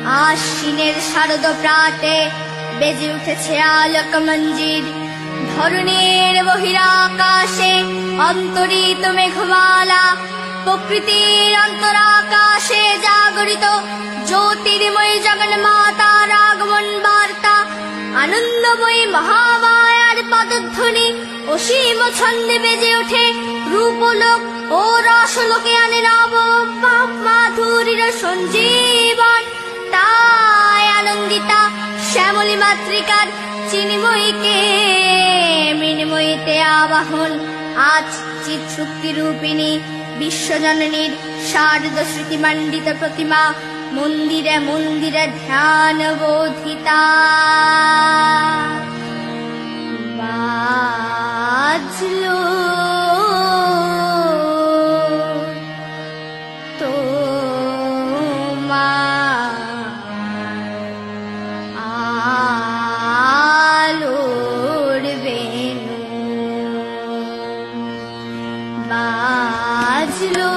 আশ্বিনের শারদ প্রাতে বেজে উঠেছে আলোক মঞ্জির। ধরণীর বহিরাকাশে অন্তরিত মেঘমালা, প্রকৃতির অন্তরাকাশে জাগরিত জ্যোতির্ময়ী জগন্মাতার আগমন বার্তা। আনন্দময়ী মহামায়ার পদধ্বনি অসীম ছন্দে বেজে ওঠে। রূপলোক ও রসলোকে আনে নব মাধুরীর সঞ্জীবন। তাই আনন্দিতা শ্যামলী মাতৃকার চিন্ময়ীকে মৃন্ময়ীতে আবাহন। আজ চিৎশক্তি রূপিণী বিশ্বজননীর শারদ স্মৃতিমণ্ডিত প্রতিমা মন্দিরে মন্দিরে ধ্যান বোধিতা। বাজলো আলোর বেণু, বাজলো